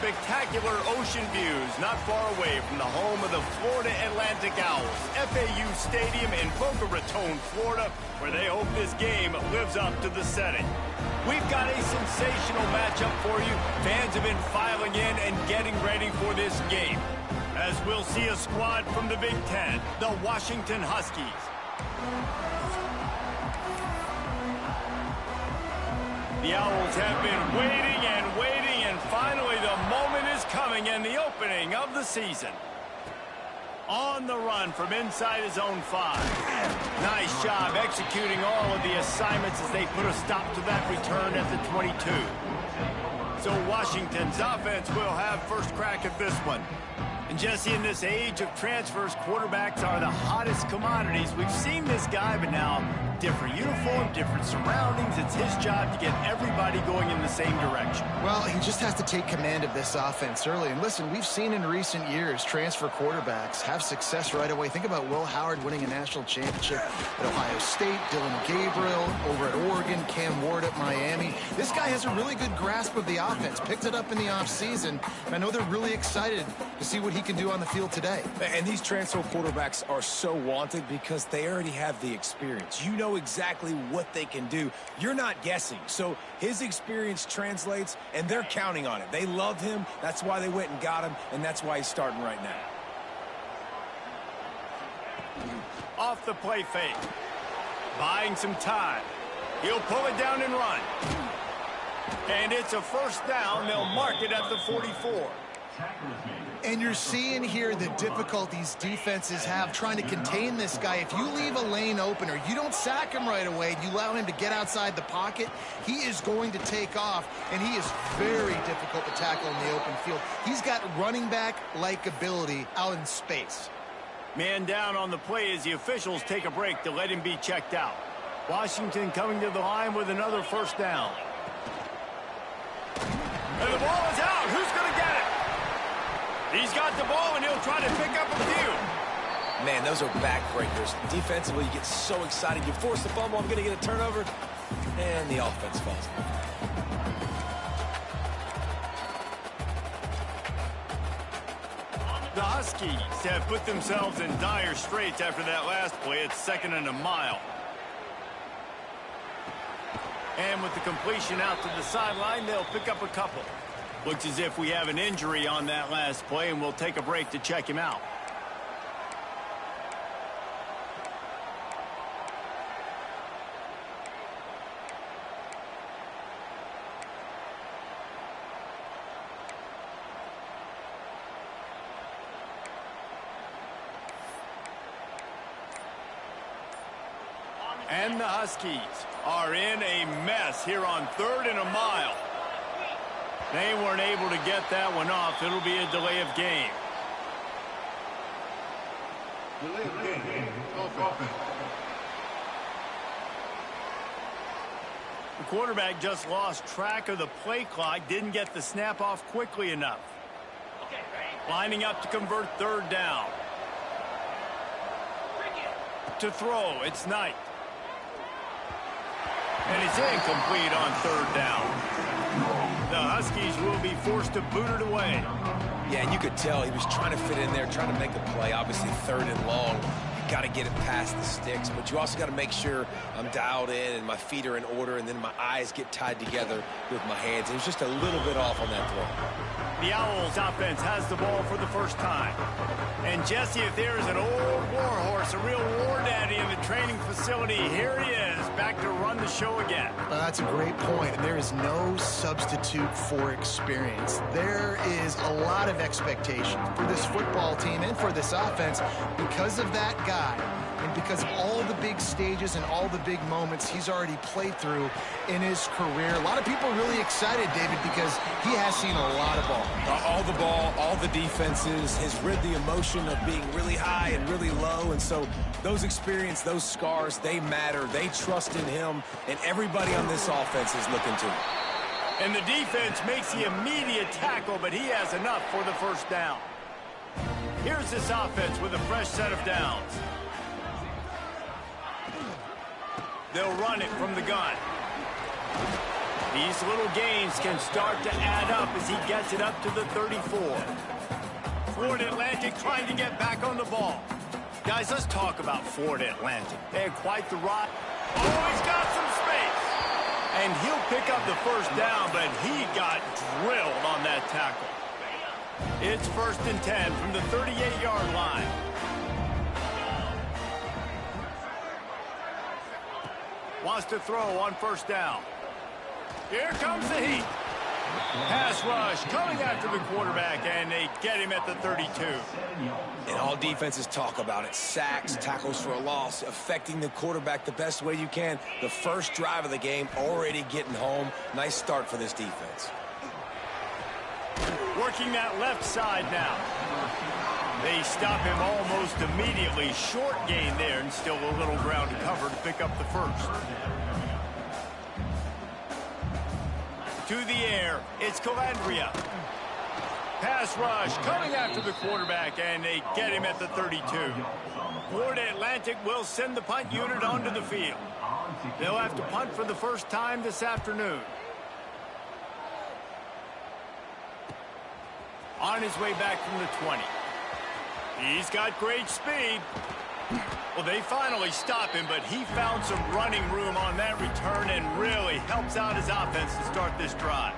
spectacular ocean views not far away from the home of the Florida Atlantic Owls, FAU Stadium in Boca Raton, Florida, where they hope this game lives up to the setting. We've got a sensational matchup for you. Fans have been filing in and getting ready for this game, as we'll see a squad from the Big Ten, the Washington Huskies. The Owls have been waiting and waiting, and finally the moment is coming and the opening of the season. On the run from inside his own 5. Nice job executing all of the assignments as they put a stop to that return at the 22. So Washington's offense will have first crack at this one. And Jesse, in this age of transfers, quarterbacks are the hottest commodities. We've seen this guy, but now different uniform, different surroundings. It's his job to get everybody going in the same direction. Well, he just has to take command of this offense early. And listen, we've seen in recent years transfer quarterbacks have success right away. Think about Will Howard winning a national championship at Ohio State, Dylan Gabriel over at Oregon, Cam Ward at Miami. This guy has a really good grasp of the offense, picked it up in the offseason. I know they're really excited to see what he can do on the field today. And these transfer quarterbacks are so wanted because they already have the experience. You know exactly what they can do. You're not guessing. So his experience translates, and they're counting on it. They love him. That's why they went and got him, and that's why he's starting right now. Off the play fake. Buying some time. He'll pull it down and run. And it's a first down. They'll mark it at the 44. And you're seeing here the difficulties defenses have trying to contain this guy. If you leave a lane open or you don't sack him right away, you allow him to get outside the pocket, he is going to take off, and he is very difficult to tackle in the open field. He's got running back-like ability out in space. Man down on the play as the officials take a break to let him be checked out. Washington coming to the line with another first down. And the ball is out. Who's going to get it? He's got the ball, and he'll try to pick up a few. Man, those are backbreakers. Defensively, you get so excited. You force the fumble, I'm going to get a turnover, and the offense falls. The Huskies have put themselves in dire straits after that last play. It's 2nd and a mile. And with the completion out to the sideline, they'll pick up a couple. Looks as if we have an injury on that last play, and we'll take a break to check him out. And the Huskies are in a mess here on 3rd and a mile. They weren't able to get that one off. It'll be a delay of game. The quarterback just lost track of the play clock, didn't get the snap off quickly enough. Lining up to convert 3rd down. To throw, it's Knight. And it's incomplete on 3rd down. The Huskies will be forced to boot it away. Yeah, and you could tell he was trying to fit in there, trying to make a play. Obviously, 3rd and long. You got to get it past the sticks, but you also got to make sure I'm dialed in and my feet are in order, and then my eyes get tied together with my hands. It was just a little bit off on that throw. The Owls offense has the ball for the first time. And Jesse, if there is an old war horse, a real war daddy in the training facility, here he is, back to run the show again. That's a great point, and there is no substitute for experience. There is a lot of expectation for this football team and for this offense because of that guy. And because of all the big stages and all the big moments he's already played through in his career. A lot of people are really excited, David, because he has seen a lot of ball. All the ball, all the defenses, has rid the emotion of being really high and really low. And so those experience, those scars, they matter. They trust in him, and everybody on this offense is looking to him. And the defense makes the immediate tackle, but he has enough for the first down. Here's this offense with a fresh set of downs. They'll run it from the gun. These little gains can start to add up as he gets it up to the 34. Florida Atlantic trying to get back on the ball. Guys, let's talk about Florida Atlantic. They had quite the ride. Oh, he's got some space. And he'll pick up the first down, but he got drilled on that tackle. It's 1st and 10 from the 38-yard line. Wants to throw on 1st down. Here comes the heat. Pass rush coming after the quarterback, and they get him at the 32. And all defenses talk about it. Sacks, tackles for a loss, affecting the quarterback the best way you can. The first drive of the game, already getting home. Nice start for this defense. Working that left side now. They stop him almost immediately. Short gain there, and still a little ground to cover to pick up the first. To the air, it's Calandria. Pass rush coming after the quarterback, and they get him at the 32. Florida Atlantic will send the punt unit onto the field. They'll have to punt for the first time this afternoon. On his way back from the 20. He's got great speed. Well, they finally stop him, but he found some running room on that return and really helps out his offense to start this drive.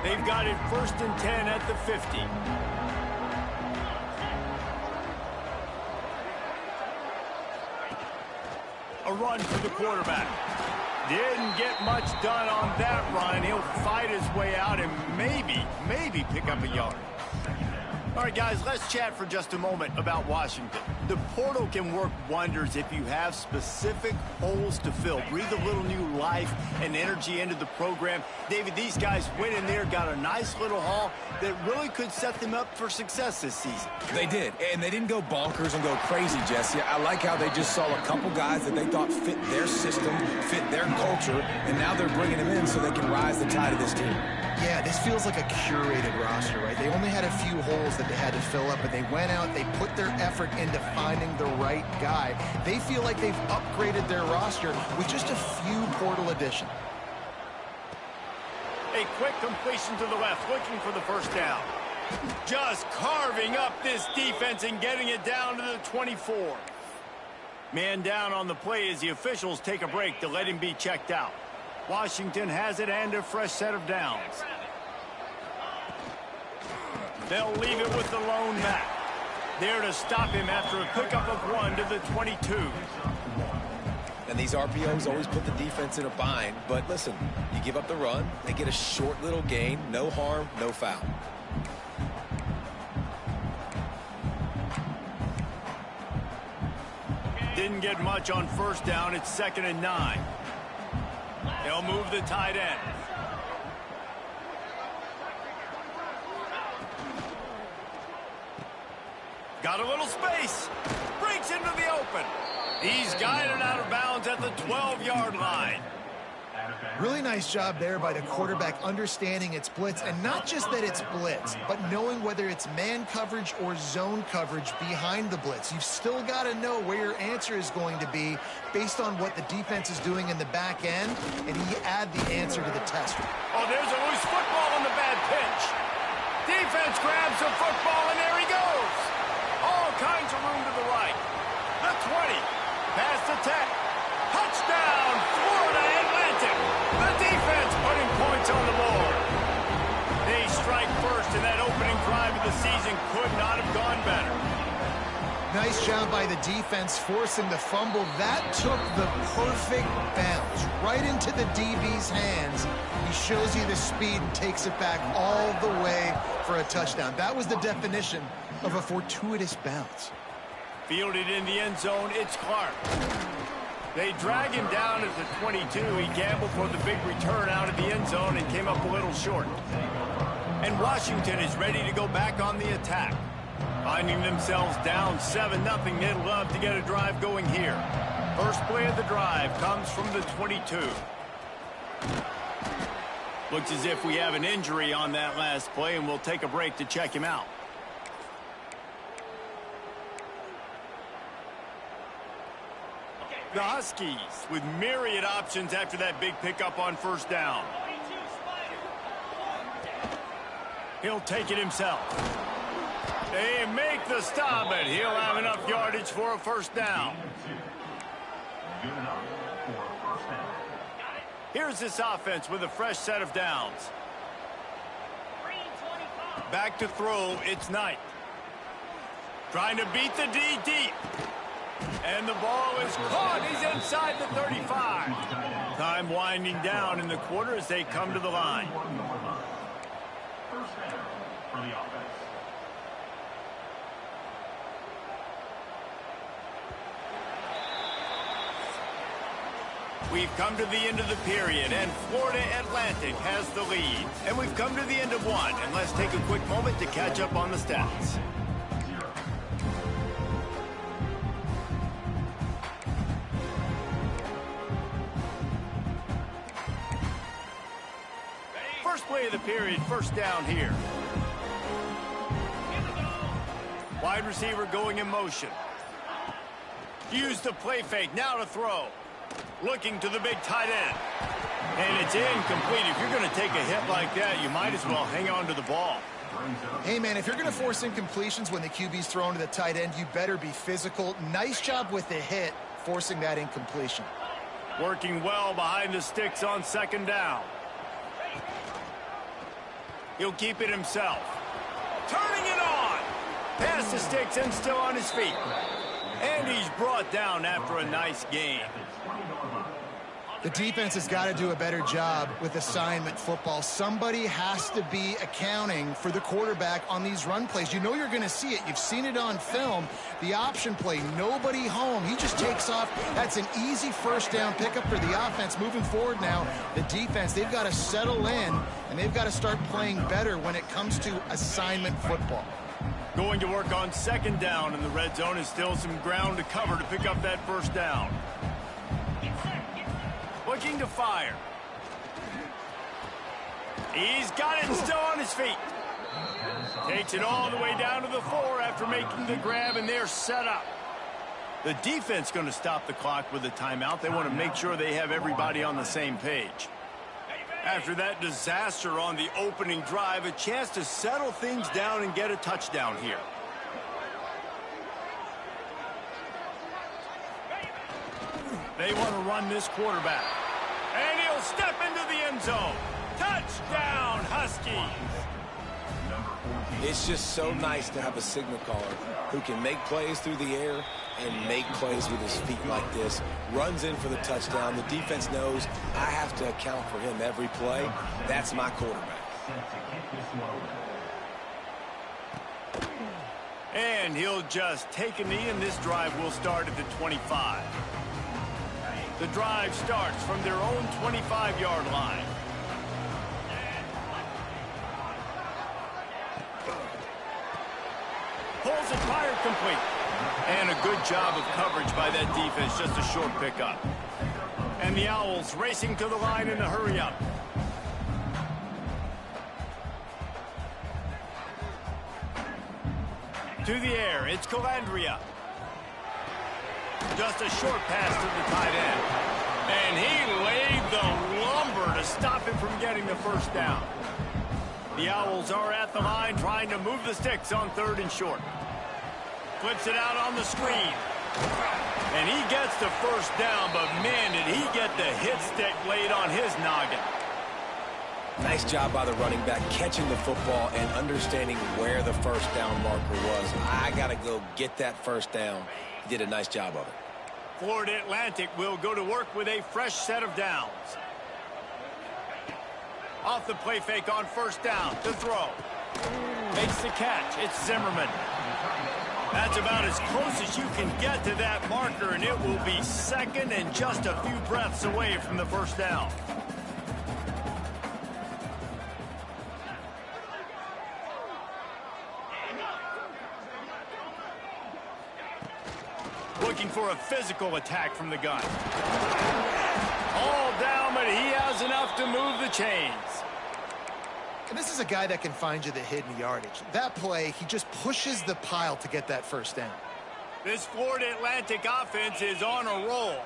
They've got it 1st and 10 at the 50. A run for the quarterback. Didn't get much done on that run. He'll fight his way out and maybe pick up a yard. All right, guys, let's chat for just a moment about Washington. The portal can work wonders if you have specific holes to fill. Breathe a little new life and energy into the program. David, these guys went in there, got a nice little haul that really could set them up for success this season. They did, and they didn't go bonkers and go crazy, Jesse. I like how they just saw a couple guys that they thought fit their system, fit their culture, and now they're bringing them in so they can rise the tide of this team. Yeah, this feels like a curated roster, right? They only had a few holes that they had to fill up, but they went out, they put their effort into finding the right guy. They feel like they've upgraded their roster with just a few portal additions. A quick completion to the left, looking for the first down. Just carving up this defense and getting it down to the 24. Man down on the play as the officials take a break to let him be checked out. Washington has it and a fresh set of downs. They'll leave it with the lone back. There to stop him after a pickup of 1 to the 22. And these RPOs always put the defense in a bind. But listen, you give up the run, they get a short little gain, no harm, no foul. Didn't get much on 1st down. It's 2nd and 9. They'll move the tight end. Got a little space. Breaks into the open. He's guided out of bounds at the 12-yard line. Really nice job there by the quarterback understanding it's blitz, and not just that it's blitz, but knowing whether it's man coverage or zone coverage behind the blitz. You've still got to know where your answer is going to be based on what the defense is doing in the back end, and you add the answer to the test. Oh, there's a loose football on the bad pitch. Defense grabs the football, and there he goes. All kinds of room to the right. The 20, past the 10. Touchdown, Florida Atlantic. The defense putting points on the board. They strike first, and that opening drive of the season could not have gone better. Nice job by the defense forcing the fumble. That took the perfect bounce right into the DB's hands. He shows you the speed and takes it back all the way for a touchdown. That was the definition of a fortuitous bounce. Fielded in the end zone, it's Clark. They drag him down at the 22. He gambled for the big return out of the end zone and came up a little short. And Washington is ready to go back on the attack. Finding themselves down 7-0, they'd love to get a drive going here. First play of the drive comes from the 22. Looks as if we have an injury on that last play, and we'll take a break to check him out. The Huskies with myriad options after that big pickup on 1st down. He'll take it himself. They make the stop, and he'll have enough yardage for a first down. Here's this offense with a fresh set of downs. Back to throw, it's Knight. Trying to beat the D deep. And the ball is caught. He's inside the 35. Time winding down in the quarter as they come to the line. First down for the offense. We've come to the end of the period, and Florida Atlantic has the lead. And we've come to the end of one, and let's take a quick moment to catch up on the stats. First play of the period, first down here. Wide receiver going in motion. Use the play fake, now to throw. Looking to the big tight end. And it's incomplete. If you're going to take a hit like that, you might as well hang on to the ball. Hey, man, if you're going to force incompletions when the QB's thrown to the tight end, you better be physical. Nice job with the hit, forcing that incompletion. Working well behind the sticks on second down. He'll keep it himself. Turning it on. Past the sticks and still on his feet. And he's brought down after a nice gain. The defense has got to do a better job with assignment football. Somebody has to be accounting for the quarterback on these run plays. You know you're going to see it. You've seen it on film. The option play, nobody home. He just takes off. That's an easy first down pickup for the offense. Moving forward now, the defense, they've got to settle in, and they've got to start playing better when it comes to assignment football. Going to work on second down, and the red zone is still some ground to cover to pick up that first down. Looking to fire. He's got it and still on his feet. Takes it all the way down to the 4 after making the grab, and they're set up. The defense going to stop the clock with a timeout. They want to make sure they have everybody on the same page. After that disaster on the opening drive, a chance to settle things down and get a touchdown here. They want to run this quarterback. And he'll step into the end zone. Touchdown, Huskies. It's just so nice to have a signal caller who can make plays through the air and make plays with his feet like this. Runs in for the touchdown. The defense knows I have to account for him every play. That's my quarterback. And he'll just take a knee, and this drive will start at the 25. The drive starts from their own 25-yard line. Pulls it, fired complete. And a good job of coverage by that defense, just a short pickup. And the Owls racing to the line in a hurry-up. To the air, it's Calandria. Just a short pass to the tight end. And he laid the lumber to stop him from getting the first down. The Owls are at the line trying to move the sticks on 3rd and short. Flips it out on the screen. And he gets the first down, but man, did he get the hit stick laid on his noggin. Nice job by the running back catching the football and understanding where the first down marker was. I got to go get that first down. He did a nice job of it. Florida Atlantic will go to work with a fresh set of downs. Off the play fake on first down to throw. Makes the catch. It's Zimmerman. That's about as close as you can get to that marker, and it will be second and just a few breaths away from the first down. Looking for a physical attack from the gun. All down, but he has enough to move the chains. And this is a guy that can find you the hidden yardage. That play, he just pushes the pile to get that first down. This Florida Atlantic offense is on a roll.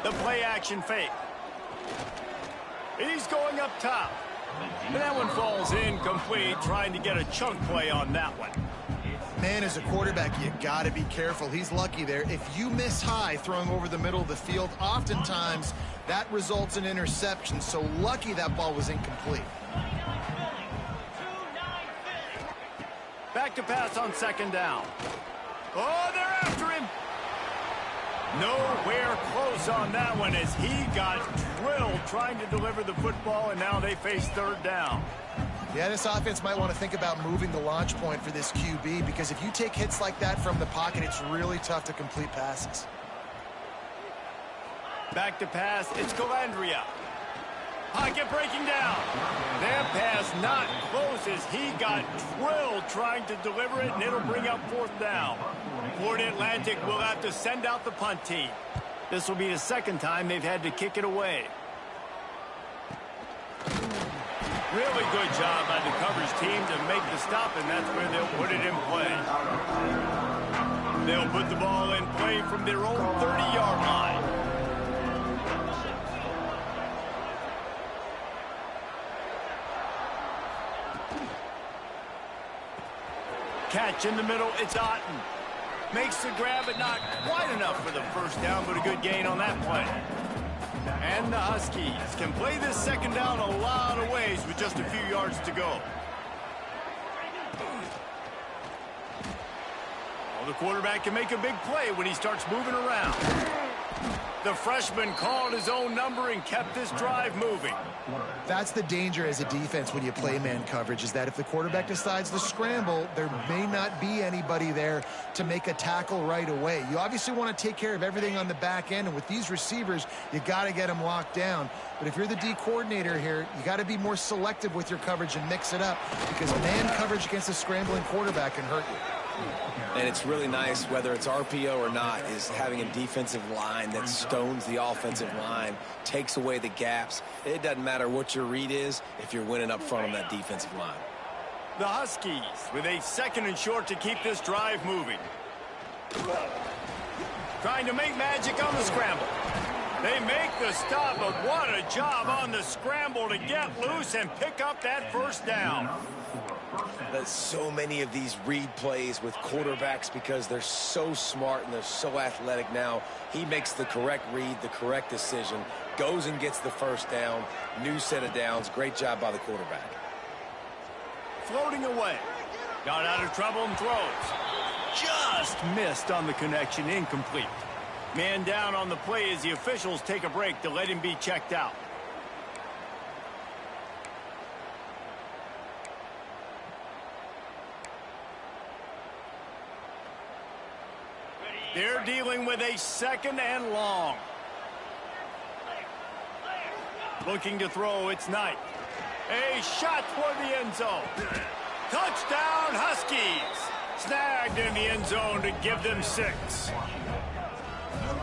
The play action fake. He's going up top. And that one falls incomplete, trying to get a chunk play on that one. Man, as a quarterback, you got to be careful. He's lucky there. If you miss high throwing over the middle of the field, oftentimes that results in interception. So lucky that ball was incomplete. Back to pass on second down. Oh, they're after him. Nowhere close on that one as he got drilled trying to deliver the football, and now they face third down. Yeah, this offense might want to think about moving the launch point for this QB, because if you take hits like that from the pocket, it's really tough to complete passes. Back to pass, it's Calandria. Pocket breaking down. That pass not close as he got drilled trying to deliver it, and it'll bring up fourth down. Florida Atlantic will have to send out the punt team. This will be the second time they've had to kick it away. Really good job by the coverage team to make the stop, and that's where they'll put it in play. They'll put the ball in play from their own 30-yard line. Catch in the middle, it's Otten. Makes the grab, but not quite enough for the first down, but a good gain on that play. And the Huskies can play this second down a lot of ways with just a few yards to go. Well, the quarterback can make a big play when he starts moving around. The freshman called his own number and kept this drive moving. That's the danger as a defense when you play man coverage, is that if the quarterback decides to scramble, there may not be anybody there to make a tackle right away. You obviously want to take care of everything on the back end, and with these receivers, you got to get them locked down. But if you're the D coordinator here, you got to be more selective with your coverage and mix it up, because man coverage against a scrambling quarterback can hurt you. And it's really nice, whether it's RPO or not, is having a defensive line that stones the offensive line, takes away the gaps. It doesn't matter what your read is if you're winning up front on that defensive line. The Huskies with a second and short to keep this drive moving. Trying to make magic on the scramble. They make the stop, but what a job on the scramble to get loose and pick up that first down. There's so many of these read plays with quarterbacks because they're so smart and they're so athletic now. He makes the correct read, the correct decision, goes and gets the first down, new set of downs. Great job by the quarterback. Floating away. Got out of trouble and throws. Just missed on the connection, incomplete. Man down on the play as the officials take a break to let him be checked out. They're dealing with a second and long. Looking to throw, it's Knight. A shot toward the end zone. Touchdown, Huskies. Snagged in the end zone to give them 6.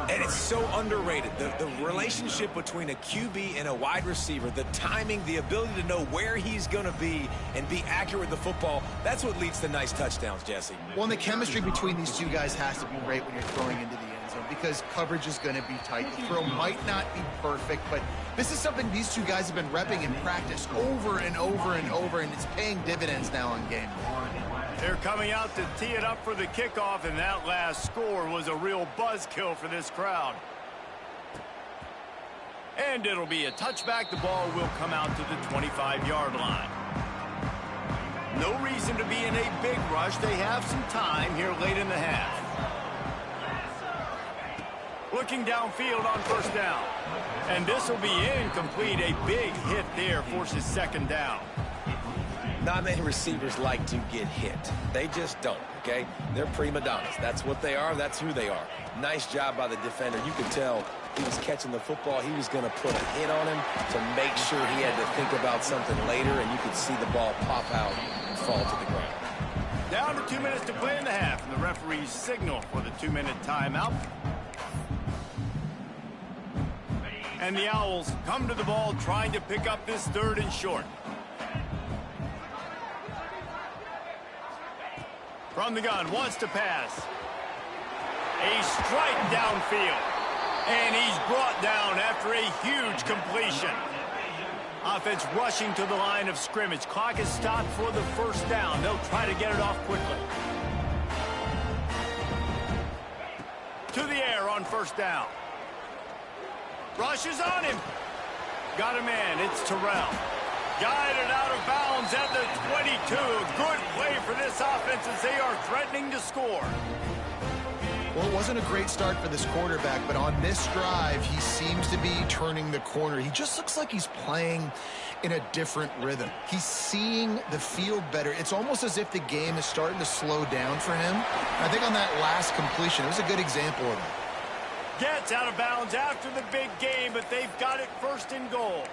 And it's so underrated. The relationship between a QB and a wide receiver, the timing, the ability to know where he's going to be and be accurate with the football, that's what leads to nice touchdowns, Jesse. Well, and the chemistry between these two guys has to be great when you're throwing into the end zone, because coverage is going to be tight. The throw might not be perfect, but this is something these two guys have been repping in practice over and over and over, and it's paying dividends now in game. They're coming out to tee it up for the kickoff, and that last score was a real buzzkill for this crowd. And it'll be a touchback. The ball will come out to the 25-yard line. No reason to be in a big rush. They have some time here late in the half. Looking downfield on first down. And this will be incomplete. A big hit there forces second down. Not many receivers like to get hit. They just don't, okay? They're prima donnas. That's what they are. That's who they are. Nice job by the defender. You could tell he was catching the football. He was going to put a hit on him to make sure he had to think about something later, and you could see the ball pop out and fall to the ground. Down to 2 minutes to play in the half, and the referees signal for the 2-minute timeout. And the Owls come to the ball trying to pick up this third and short. From the gun, wants to pass. A strike downfield. And he's brought down after a huge completion. Offense rushing to the line of scrimmage. Clock is stopped for the first down. They'll try to get it off quickly. To the air on first down. Rushes on him. Got a man. It's Terrell. Guided out of bounds at the 22. Good play for this offense as they are threatening to score. Well, it wasn't a great start for this quarterback, but on this drive, he seems to be turning the corner. He just looks like he's playing in a different rhythm. He's seeing the field better. It's almost as if the game is starting to slow down for him. I think on that last completion, it was a good example of it. Gets out of bounds after the big game, but they've got it first and goal.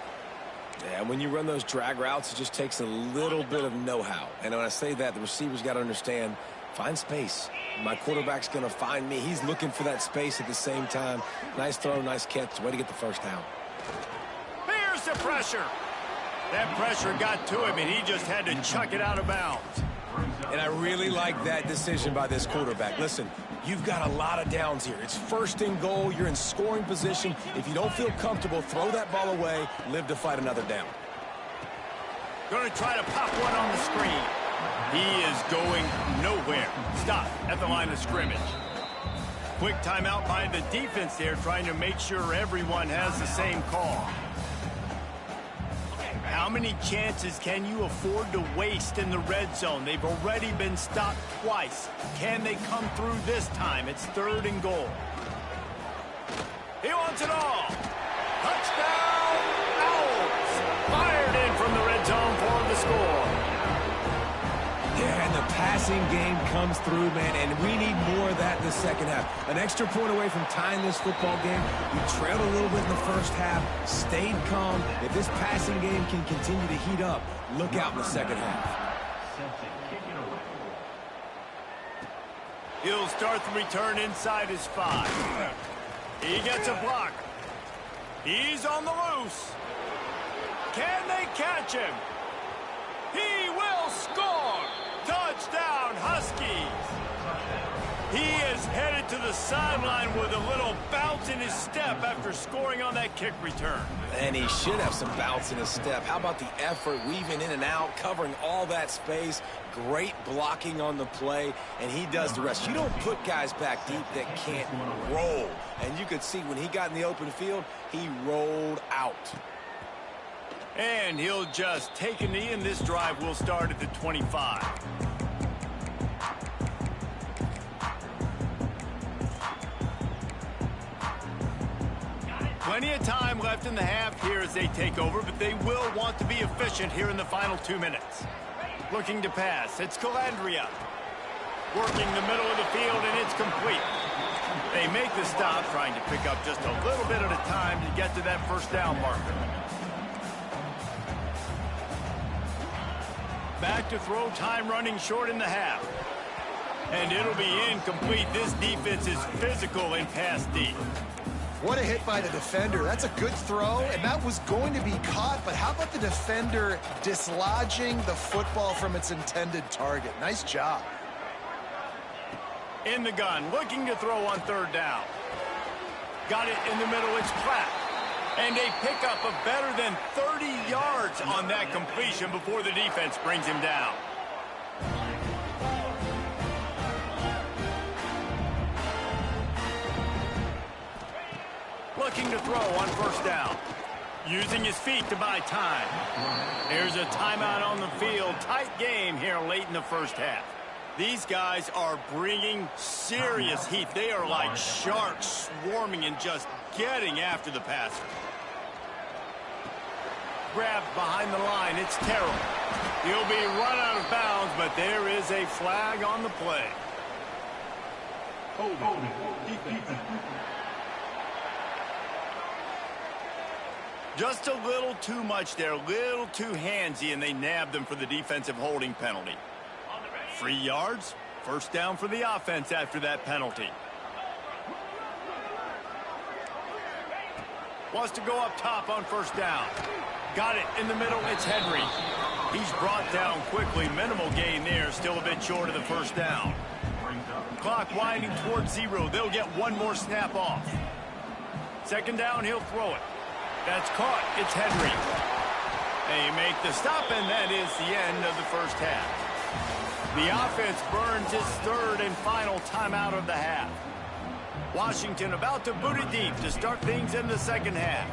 Yeah, when you run those drag routes, it just takes a little bit of know-how. And when I say that, the receivers got to understand, find space. My quarterback's going to find me. He's looking for that space at the same time. Nice throw, nice catch. Way to get the first down. Here's the pressure. That pressure got to him, and he just had to chuck it out of bounds. And I really like that decision by this quarterback. Listen, you've got a lot of downs here. It's first and goal. You're in scoring position. If you don't feel comfortable, throw that ball away. Live to fight another down. Going to try to pop one on the screen. He is going nowhere. Stop at the line of scrimmage. Quick timeout by the defense there, trying to make sure everyone has the same call. How many chances can you afford to waste in the red zone? They've already been stopped twice. Can they come through this time? It's third and goal. He wants it all. Touchdown, Owls. Fired in from the red zone for the score. Yeah, and the passing game comes through, man, and we need more of that in the second half. An extra point away from tying this football game. We trailed a little bit in the first half, stayed calm. If this passing game can continue to heat up, look out in the second half. He'll start the return inside his 5. He gets a block. He's on the loose. Can they catch him? He will score! Touchdown, Huskies! He is headed to the sideline with a little bounce in his step after scoring on that kick return. And he should have some bounce in his step. How about the effort, weaving in and out, covering all that space, great blocking on the play, and he does the rest. You don't put guys back deep that can't roll. And you could see when he got in the open field, he rolled out. And he'll just take a knee, and this drive will start at the 25. Plenty of time left in the half here as they take over, but they will want to be efficient here in the final 2 minutes. Looking to pass. It's Calandria. Working the middle of the field, and it's complete. They make the stop, trying to pick up just a little bit at a time to get to that first down marker. Back to throw, time running short in the half. And it'll be incomplete. This defense is physical and pass deep. What a hit by the defender. That's a good throw, and that was going to be caught, but how about the defender dislodging the football from its intended target? Nice job. In the gun, looking to throw on third down. Got it in the middle, it's Platt. And a pickup of better than 30 yards on that completion before the defense brings him down. Looking to throw on first down. Using his feet to buy time. There's a timeout on the field. Tight game here late in the first half. These guys are bringing serious heat. They are like sharks swarming and just getting after the passer. Grabbed behind the line. It's Terrell. He'll be run out of bounds, but there is a flag on the play. Just a little too much there, a little too handsy, and they nabbed them for the defensive holding penalty. 3 yards, first down for the offense after that penalty. Wants to go up top on first down. Got it in the middle, it's Henry. He's brought down quickly, minimal gain there, still a bit short of the first down. Clock winding towards 0, they'll get one more snap off. Second down, he'll throw it. That's caught, it's Henry. They make the stop, and that is the end of the first half. The offense burns its third and final timeout of the half. Washington about to boot it deep to start things in the second half.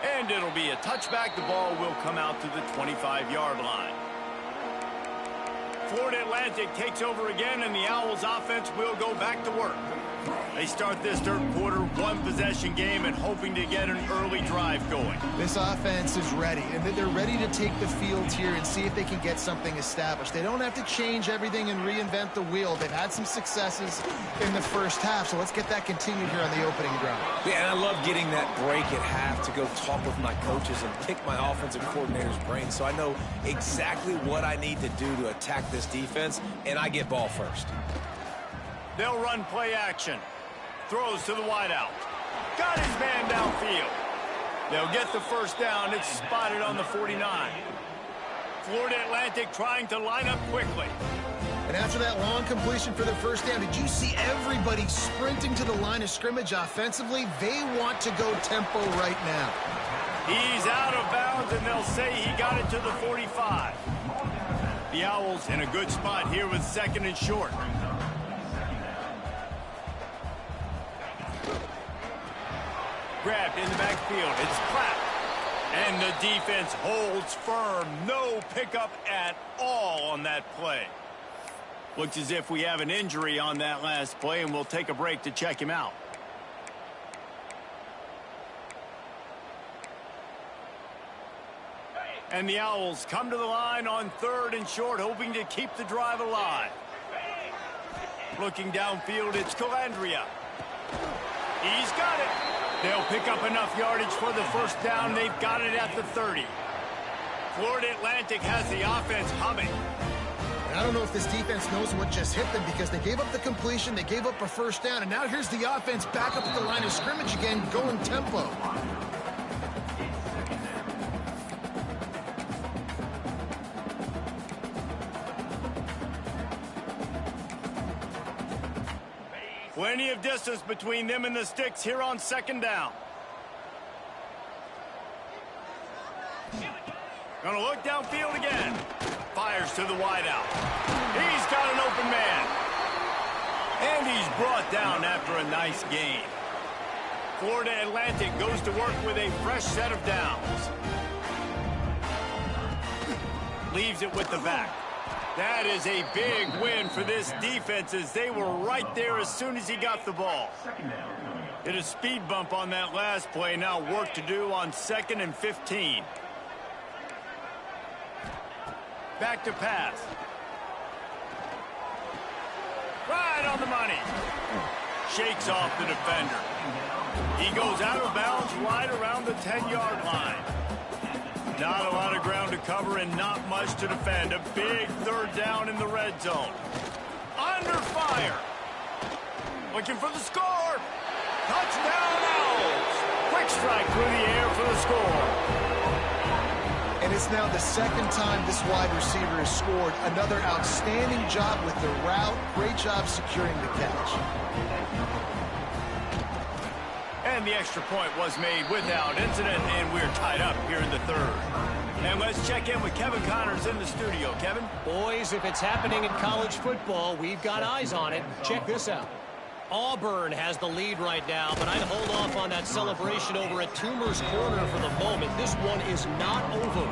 And it'll be a touchback. The ball will come out to the 25-yard line. Florida Atlantic takes over again, and the Owls offense will go back to work. They start this third quarter one-possession game and hoping to get an early drive going. This offense is ready, and they're ready to take the field here and see if they can get something established. They don't have to change everything and reinvent the wheel. They've had some successes in the first half, so let's get that continued here on the opening drive. Yeah, and I love getting that break at half to go talk with my coaches and pick my offensive coordinator's brain so I know exactly what I need to do to attack this defense, and I get ball first. They'll run play action. Throws to the wideout. Got his man downfield. They'll get the first down. It's spotted on the 49. Florida Atlantic trying to line up quickly. And after that long completion for the first down, did you see everybody sprinting to the line of scrimmage offensively? They want to go tempo right now. He's out of bounds, and they'll say he got it to the 45. The Owls in a good spot here with second and short. Grabbed in the backfield. It's Clapp. And the defense holds firm. No pickup at all on that play. Looks as if we have an injury on that last play, and we'll take a break to check him out. And the Owls come to the line on third and short, hoping to keep the drive alive. Looking downfield, it's Calandria. He's got it. They'll pick up enough yardage for the first down. They've got it at the 30. Florida Atlantic has the offense humming. And I don't know if this defense knows what just hit them because they gave up the completion, they gave up a first down, and now here's the offense back up at the line of scrimmage again, going tempo. Plenty of distance between them and the sticks here on second down. Gonna look downfield again. Fires to the wideout. He's got an open man. And he's brought down after a nice gain. Florida Atlantic goes to work with a fresh set of downs. Leaves it with the back. That is a big win for this defense as they were right there as soon as he got the ball. Hit a speed bump on that last play. Now work to do on 2nd and 15. Back to pass. Right on the money. Shakes off the defender. He goes out of bounds right around the 10-yard line. Not a lot of ground to cover and not much to defend. A big third down in the red zone. Under fire. Looking for the score. Touchdown Owls. Quick strike through the air for the score. And it's now the second time this wide receiver has scored. Another outstanding job with the route. Great job securing the catch. And the extra point was made without incident, and we're tied up here in the third. And let's check in with Kevin Connors in the studio. Kevin? Boys, if it's happening in college football, we've got eyes on it. Check this out. Auburn has the lead right now, but I'd hold off on that celebration over at Toomer's Corner for the moment. This one is not over.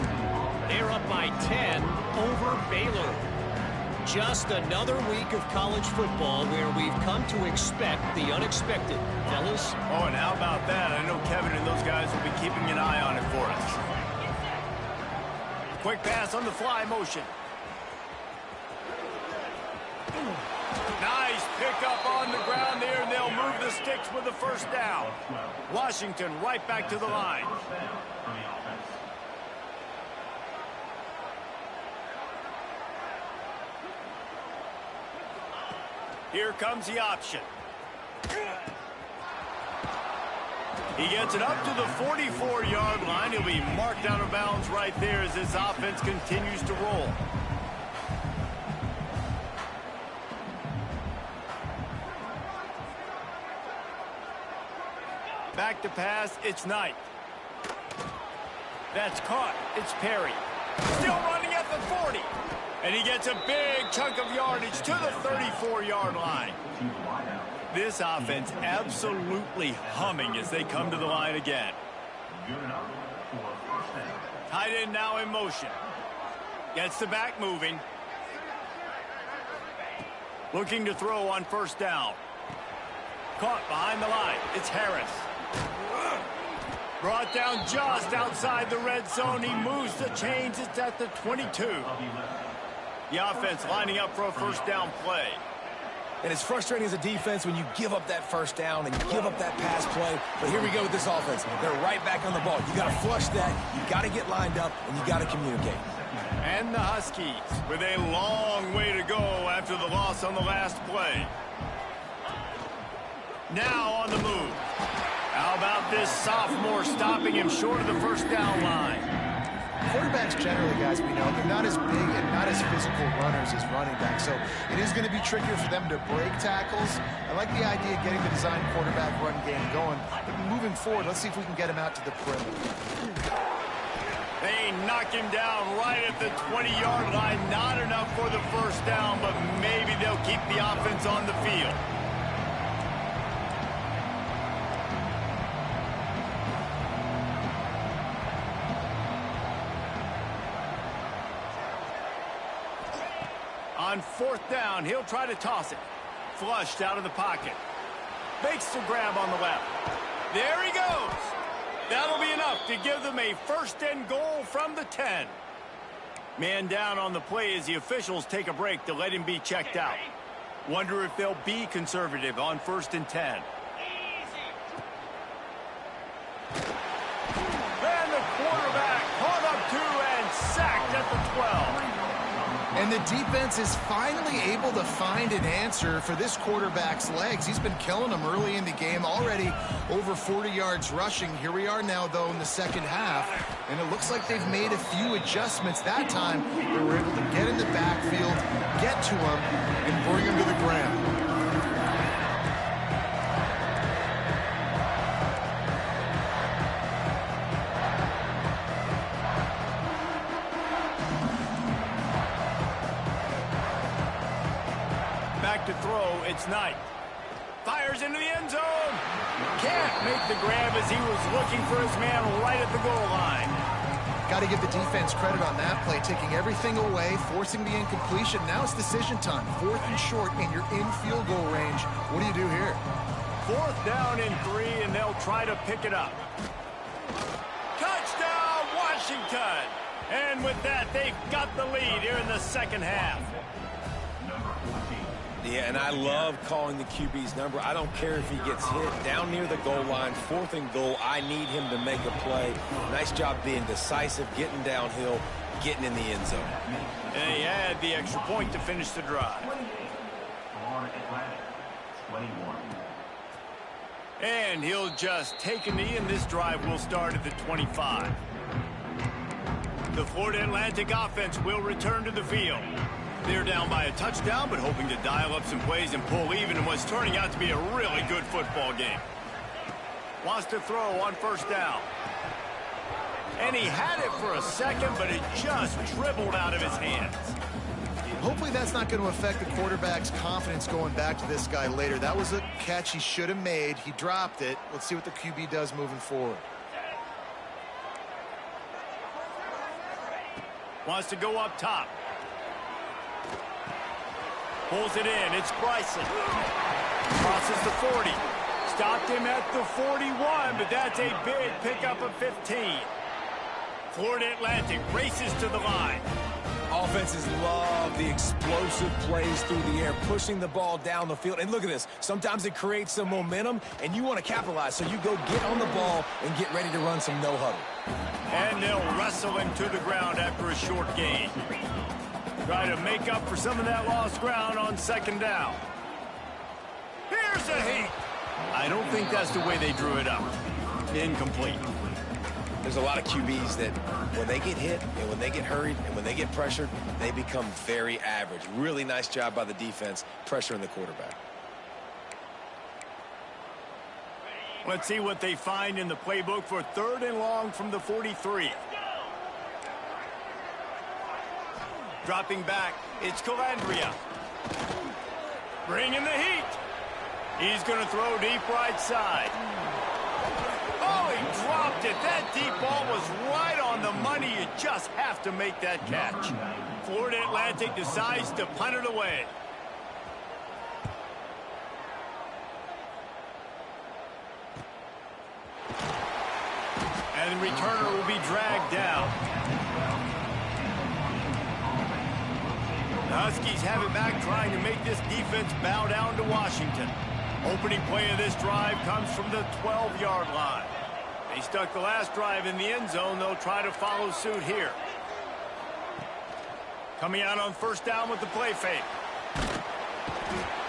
They're up by 10 over Baylor. Just another week of college football where we've come to expect the unexpected. Fellas? Oh, and how about that? I know Kevin and those guys will be keeping an eye on it for us. Quick pass on the fly motion. Nice pickup on the ground there, and they'll move the sticks with the first down. Washington right back to the line. Here comes the option. He gets it up to the 44-yard line. He'll be marked out of bounds right there as this offense continues to roll. Back to pass, it's Knight. That's caught, it's Perry. Still running at the 40. And he gets a big chunk of yardage to the 34-yard line. This offense absolutely humming as they come to the line again. Tight end now in motion. Gets the back moving. Looking to throw on first down. Caught behind the line. It's Harris. Brought down just outside the red zone. He moves the chains. It's at the 22. The offense lining up for a first down play. And it's frustrating as a defense when you give up that first down and you give up that pass play. But here we go with this offense. They're right back on the ball. You got to flush that. You got to get lined up, and you got to communicate. And the Huskies with a long way to go after the loss on the last play. Now on the move. How about this sophomore stopping him short of the first down line? Quarterbacks generally, guys, we know, they're not as big and not as physical runners as running backs, so it is going to be trickier for them to break tackles. I like the idea of getting the design quarterback run game going, but moving forward, let's see if we can get him out to the perimeter. They knock him down right at the 20-yard line. Not enough for the first down, but maybe they'll keep the offense on the field. On fourth down, he'll try to toss it. Flushed out of the pocket. Makes the grab on the left. There he goes. That'll be enough to give them a first and goal from the 10. Man down on the play as the officials take a break to let him be checked out. Wonder if they'll be conservative on 1st and 10. And the quarterback caught up to and sacked at the 12. And the defense is finally able to find an answer for this quarterback's legs. He's been killing them early in the game, already over 40 yards rushing. Here we are now, though, in the second half, and it looks like they've made a few adjustments. That time, they were able to get in the backfield, get to him, and bring him to the ground. To throw, it's Knight. Fires into the end zone. Can't make the grab as he was looking for his man right at the goal line. Got to give the defense credit on that play, taking everything away, forcing the incompletion. Now it's decision time. 4th and short, and you're in field goal range. What do you do here? 4th down and 3, and they'll try to pick it up. Touchdown, Washington! And with that, they've got the lead here in the second half. Yeah, and I love calling the QB's number. I don't care if he gets hit down near the goal line, 4th and goal. I need him to make a play. Nice job being decisive, getting downhill, getting in the end zone. And he had the extra point to finish the drive. And he'll just take a knee, and this drive will start at the 25. The Florida Atlantic offense will return to the field. They're down by a touchdown, but hoping to dial up some plays and pull even in what's turning out to be a really good football game. Wants to throw on first down. And he had it for a second, but it just dribbled out of his hands. Hopefully that's not going to affect the quarterback's confidence going back to this guy later. That was a catch he should have made. He dropped it. Let's see what the QB does moving forward. Wants to go up top. Pulls it in. It's Bryson. Crosses the 40. Stopped him at the 41, but that's a big pickup of 15. Florida Atlantic races to the line. Offenses love the explosive plays through the air, pushing the ball down the field. And look at this. Sometimes it creates some momentum, and you want to capitalize. So you go get on the ball and get ready to run some no-huddle. And they'll wrestle him to the ground after a short gain. Try to make up for some of that lost ground on 2nd down. Here's a hit. I don't think that's the way they drew it up. Incomplete. There's a lot of QBs that when they get hit and when they get hurried and when they get pressured, they become very average. Really nice job by the defense pressuring the quarterback. Let's see what they find in the playbook for 3rd and long from the 43. Dropping back, it's Calandria. Bringing the heat. He's going to throw deep right side. Oh, he dropped it. That deep ball was right on the money. You just have to make that catch. Florida Atlantic decides to punt it away. And the returner will be dragged down. The Huskies have it back, trying to make this defense bow down to Washington. Opening play of this drive comes from the 12-yard line. They stuck the last drive in the end zone. They'll try to follow suit here. Coming out on 1st down with the play fake.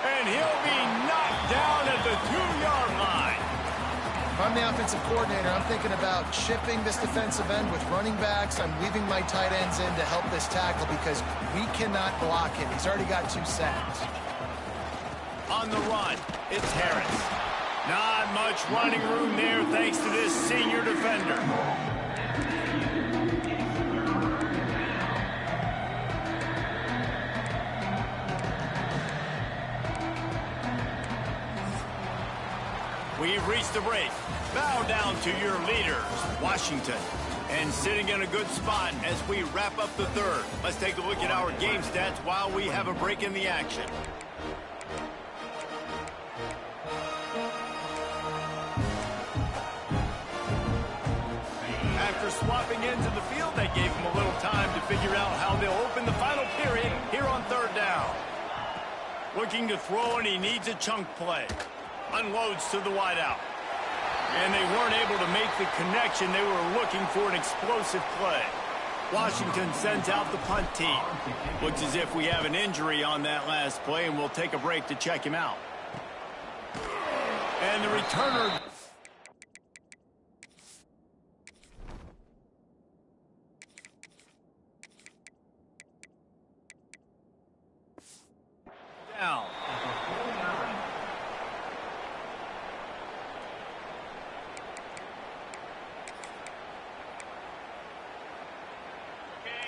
And he'll be knocked down at the 2-yard line. If I'm the offensive coordinator, I'm thinking about chipping this defensive end with running backs. I'm leaving my tight ends in to help this tackle because we cannot block him. He's already got 2 sacks. On the run, it's Harris. Not much running room there thanks to this senior defender. We've reached the break. Bow down to your leaders, Washington. And sitting in a good spot as we wrap up the 3rd. Let's take a look at our game stats while we have a break in the action. After swapping ends of the field, that gave them a little time to figure out how they'll open the final period here on 3rd down. Looking to throw, and he needs a chunk play. Unloads to the wideout. And they weren't able to make the connection. They were looking for an explosive play. Washington sends out the punt team. Looks as if we have an injury on that last play, and we'll take a break to check him out. And the returner... down.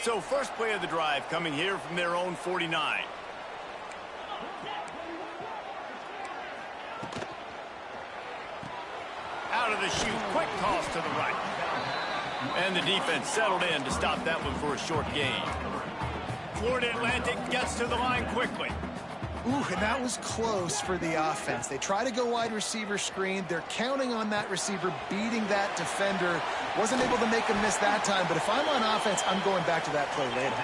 So first play of the drive coming here from their own 49. Out of the chute, quick toss to the right. And the defense settled in to stop that one for a short gain. Florida Atlantic gets to the line quickly. Ooh, and that was close for the offense. They try to go wide receiver screen. They're counting on that receiver beating that defender. Wasn't able to make him miss that time, but if I'm on offense, I'm going back to that play later.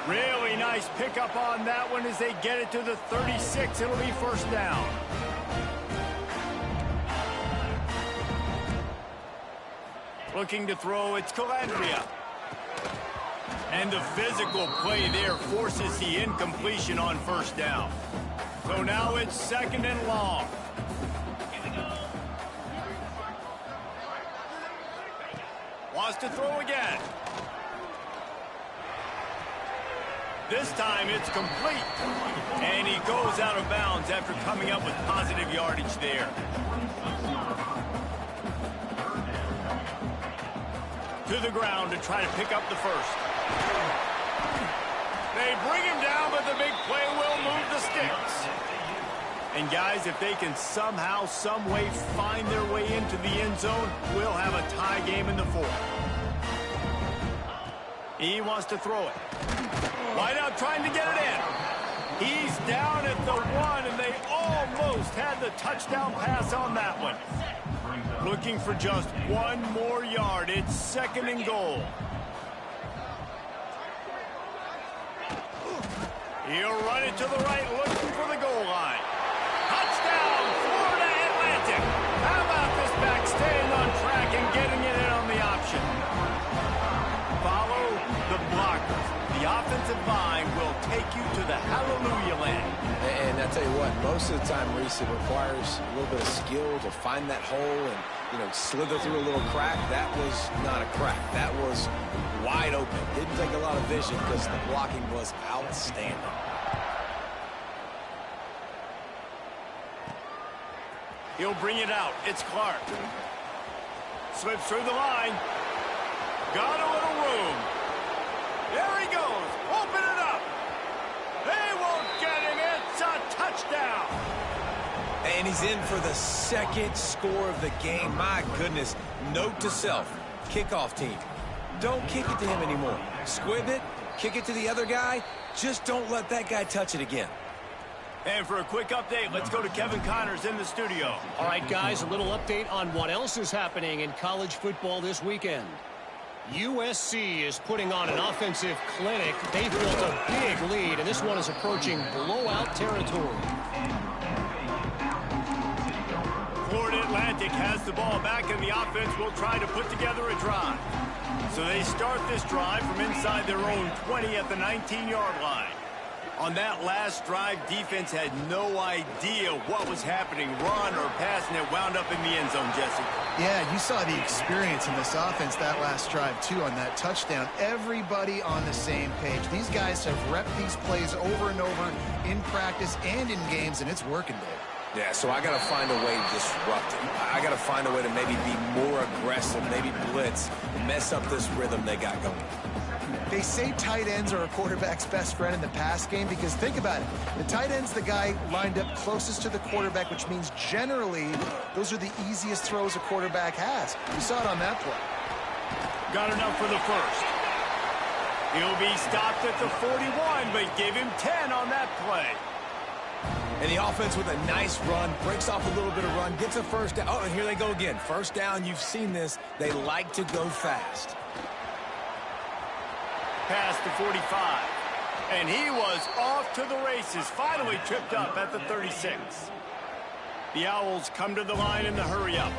Really nice pickup on that one as they get it to the 36. It'll be 1st down. Looking to throw, it's Calandria. And the physical play there forces the incompletion on 1st down. So now it's 2nd and long. Wants to throw again. This time it's complete. And he goes out of bounds after coming up with positive yardage there. To the ground to try to pick up the 1st. They bring him down, but the big play will move the sticks. And guys, if they can somehow, some way find their way into the end zone, we'll have a tie game in the 4th. He wants to throw it. Wide out trying to get it in. He's down at the 1, and they almost had the touchdown pass on that one. Looking for just 1 more yard. It's 2nd and goal. He'll run it to the right, looking for the goal line. Touchdown, Florida Atlantic. How about this back staying on track and getting it in on the option? Follow the blockers. The offensive line will take you to the hallelujah land. And I tell you what, most of the time, Reese, it requires a little bit of skill to find that hole and, slither through a little crack. That was not a crack. That was wide open. Didn't take a lot of vision because the blocking was outstanding. He'll bring it out. It's Clark. Slips through the line. Got a little room. There he goes. Open it up. They won't get him. It's a touchdown. And he's in for the second score of the game. My goodness. Note to self. Kickoff team. Don't kick it to him anymore. Squib it. Kick it to the other guy. Just don't let that guy touch it again. And for a quick update, let's go to Kevin Connors in the studio. All right, guys, a little update on what else is happening in college football this weekend. USC is putting on an offensive clinic. They've built a big lead, and this one is approaching blowout territory. Florida Atlantic has the ball back, and the offense will try to put together a drive. So they start this drive from inside their own 20 at the 19-yard line. On that last drive, defense had no idea what was happening, run or pass, and it wound up in the end zone, Jesse. Yeah, you saw the experience in this offense that last drive, too, on that touchdown. Everybody on the same page. These guys have repped these plays over and over in practice and in games, and it's working, Dave. Yeah, so I got to find a way to disrupt it. I got to find a way to maybe be more aggressive, maybe blitz, mess up this rhythm they got going. They say tight ends are a quarterback's best friend in the pass game because think about it. The tight end's the guy lined up closest to the quarterback, which means generally those are the easiest throws a quarterback has. You saw it on that play. Got enough for the first. He'll be stopped at the 41, but give him 10 on that play. And the offense with a nice run, breaks off a little bit of run, gets a first down. Oh, and here they go again. First down, you've seen this. They like to go fast. Past the 45. And he was off to the races, finally tripped up at the 36. The Owls come to the line in the hurry-up.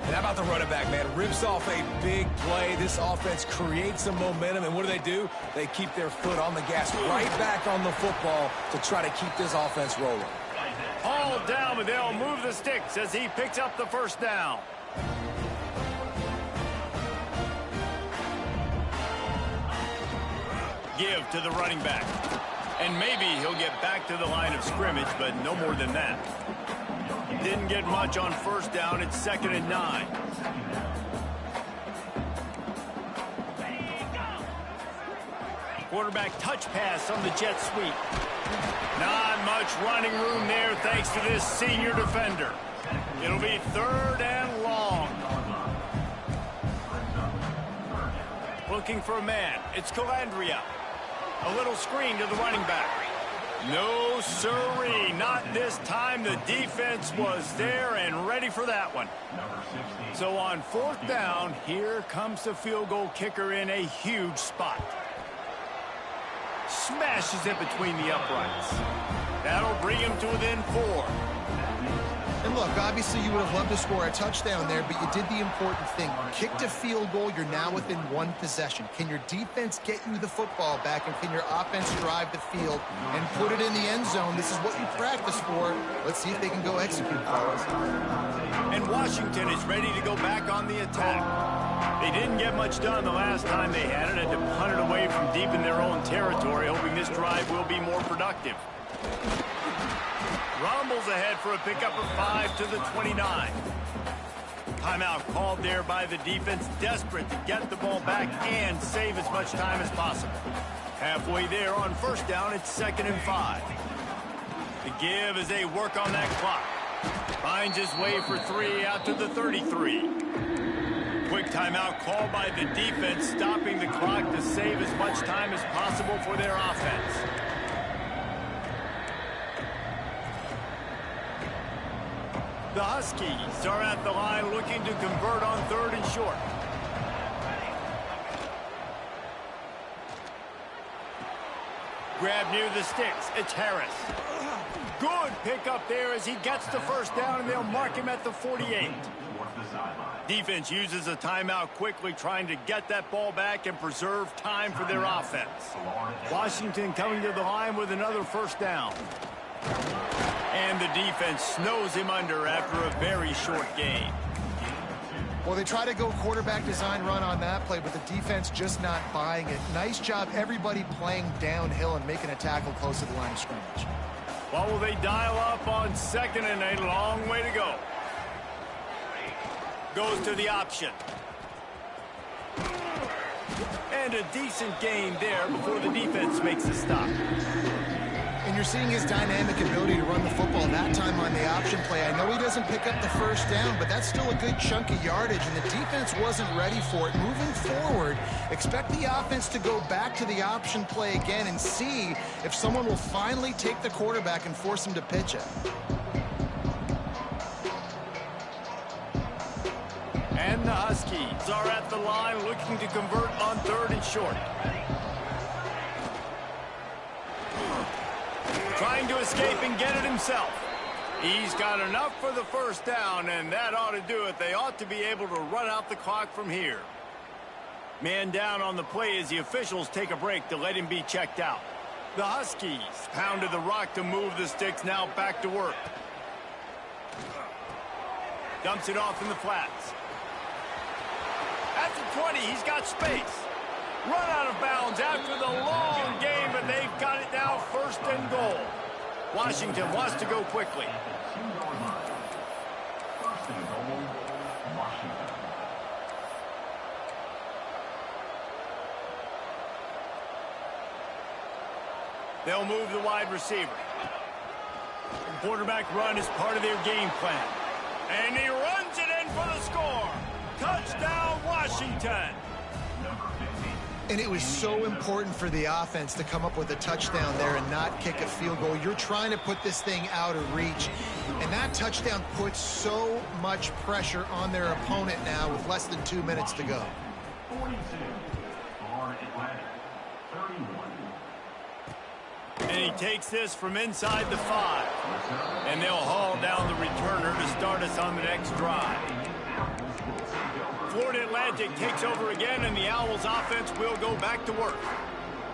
And how about the running back, man? Rips off a big play. This offense creates some momentum, and what do? They keep their foot on the gas, right back on the football to try to keep this offense rolling. All down, but they'll move the sticks as he picks up the first down. Give to the running back. And maybe he'll get back to the line of scrimmage, but no more than that. Didn't get much on first down. It's 2nd and 9. Quarterback touch pass on the jet sweep. Not much running room there thanks to this senior defender. It'll be 3rd and long. Looking for a man. It's Calandria. A little screen to the running back. No sirree, not this time. The defense was there and ready for that one. So on 4th down, here comes the field goal kicker in a huge spot. Smashes it between the uprights. That'll bring him to within 4. And look, obviously you would have loved to score a touchdown there, but you did the important thing. Kicked a field goal, you're now within 1 possession. Can your defense get you the football back, and can your offense drive the field and put it in the end zone? This is what you practice for. Let's see if they can go execute, fellas. And Washington is ready to go back on the attack. They didn't get much done the last time they had it, had to punt it away from deep in their own territory, hoping this drive will be more productive. Rumbles ahead for a pickup of 5 to the 29. Timeout called there by the defense, desperate to get the ball back and save as much time as possible. Halfway there on first down, it's 2nd and 5. The give as they work on that clock. Finds his way for 3 out to the 33. Quick timeout called by the defense, stopping the clock to save as much time as possible for their offense. The Huskies are at the line looking to convert on 3rd and short. Grab near the sticks. It's Harris. Good pickup there as he gets the first down, and they'll mark him at the 48. Defense uses a timeout quickly, trying to get that ball back and preserve time for their offense. Washington coming to the line with another first down. And the defense snows him under after a very short gain. Well, they try to go quarterback design run on that play, but the defense just not buying it. Nice job, everybody playing downhill and making a tackle close to the line of scrimmage. What will they dial up on 2nd and 8? Long way to go. Goes to the option. And a decent gain there before the defense makes a stop. And you're seeing his dynamic ability to run the football that time on the option play. I know he doesn't pick up the first down, but that's still a good chunk of yardage, and the defense wasn't ready for it. Moving forward, expect the offense to go back to the option play again and see if someone will finally take the quarterback and force him to pitch it. And the Huskies are at the line looking to convert on 3rd and short. Trying to escape and get it himself. He's got enough for the first down, and that ought to do it. They ought to be able to run out the clock from here. Man down on the play as the officials take a break to let him be checked out. The Huskies pounded the rock to move the sticks, now back to work. Dumps it off in the flats. At the 20, he's got space. Run out of bounds after the long game, but they've got it now 1st and goal. Washington wants to go quickly. They'll move the wide receiver. Quarterback run is part of their game plan. And he runs it in for the score. Touchdown, Washington. And it was so important for the offense to come up with a touchdown there and not kick a field goal. You're trying to put this thing out of reach. And that touchdown puts so much pressure on their opponent now with less than 2 minutes to go. 42 for Atlanta, 31. And he takes this from inside the 5. And they'll haul down the returner to start us on the next drive. Florida Atlantic takes over again, and the Owls offense will go back to work.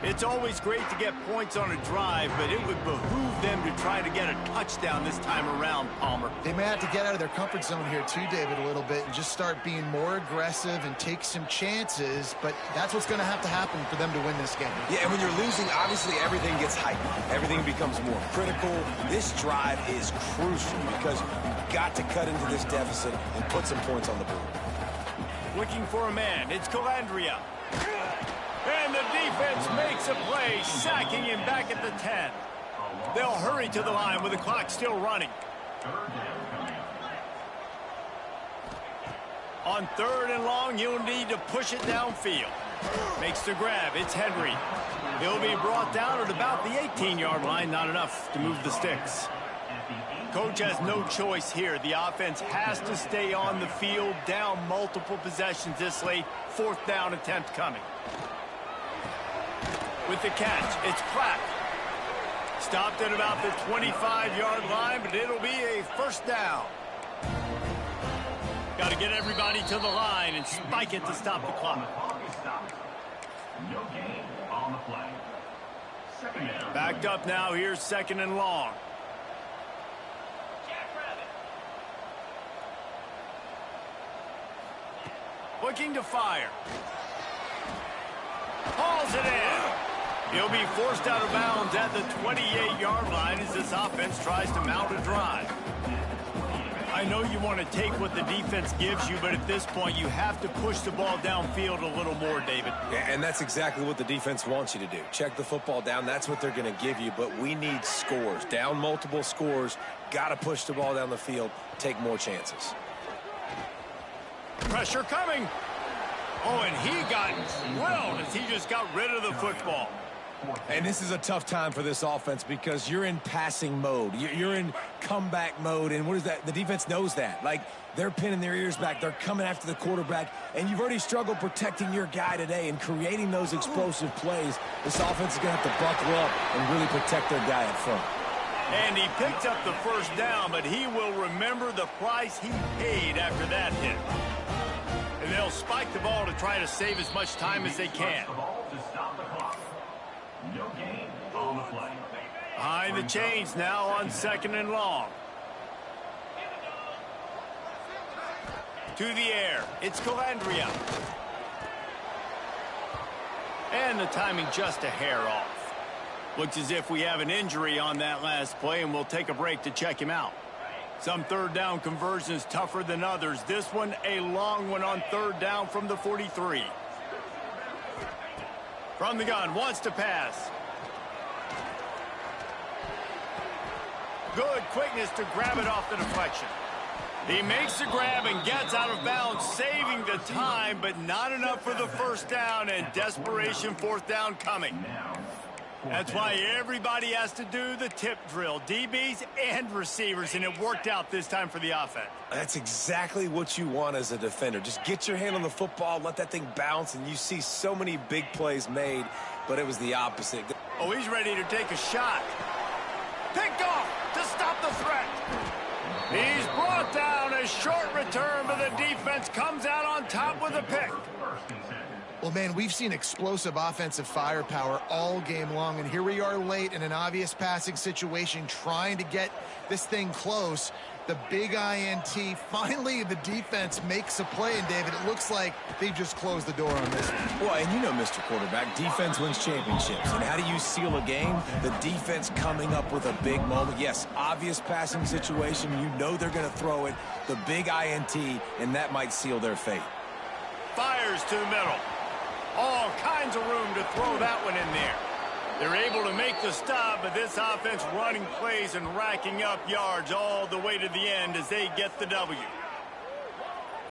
It's always great to get points on a drive, but it would behoove them to try to get a touchdown this time around, Palmer. They may have to get out of their comfort zone here too, David, a little bit and just start being more aggressive and take some chances, but that's what's going to have to happen for them to win this game. Yeah, and when you're losing, obviously everything gets heightened. Everything becomes more critical. This drive is crucial because you've got to cut into this deficit and put some points on the board. Looking for a man. It's Calandria. And the defense makes a play, sacking him back at the 10. They'll hurry to the line with the clock still running. On 3rd and long, you'll need to push it downfield. Makes the grab. It's Henry. He'll be brought down at about the 18-yard line. Not enough to move the sticks. Coach has no choice here. The offense has to stay on the field, down multiple possessions this late. 4th down attempt coming. With the catch, it's Platt. Stopped at about the 25-yard line, but it'll be a 1st down. Got to get everybody to the line and spike it to stop the clock. No gain on the play. Second down. Backed up now. Here's 2nd and long. Looking to fire. Hauls it in. He'll be forced out of bounds at the 28-yard line as this offense tries to mount a drive. I know you want to take what the defense gives you, but at this point you have to push the ball downfield a little more, David. Yeah, and that's exactly what the defense wants you to do. Check the football down. That's what they're going to give you, but we need scores. Down multiple scores. Got to push the ball down the field. Take more chances. Pressure coming. Oh, and he got drilled as he just got rid of the football. And this is a tough time for this offense because you're in passing mode. You're in comeback mode, and what is that? The defense knows that. Like, they're pinning their ears back. They're coming after the quarterback, and you've already struggled protecting your guy today and creating those explosive plays. This offense is going to have to buckle up and really protect their guy up front. And he picked up the 1st down, but he will remember the price he paid after that hit. And they'll spike the ball to try to save as much time as they can. No gain on the play. Behind the chains now on 2nd and long. To the air. It's Calandria. And the timing just a hair off. Looks as if we have an injury on that last play, and we'll take a break to check him out. Some third down conversions tougher than others. This one a long one on third down from the 43. From the gun, wants to pass. Good quickness to grab it off the deflection. He makes the grab and gets out of bounds, saving the time, but not enough for the first down, and desperation fourth down coming. That's why everybody has to do the tip drill, DBs and receivers, and it worked out this time for the offense. That's exactly what you want as a defender. Just get your hand on the football, let that thing bounce, and you see so many big plays made, but it was the opposite. Oh, he's ready to take a shot. Picked off to stop the threat. He's brought down. A short return, but the defense comes out on top with a pick. Well, man, we've seen explosive offensive firepower all game long, and here we are late in an obvious passing situation trying to get this thing close. The big INT, finally the defense makes a play, and David, it looks like they've just closed the door on this one. Well, and you know, Mr. Quarterback, defense wins championships. And how do you seal a game? The defense coming up with a big moment. Yes, obvious passing situation. You know they're going to throw it. The big INT, and that might seal their fate. Fires to the middle. All kinds of room to throw that one in there. They're able to make the stop, but this offense running plays and racking up yards all the way to the end as they get the W.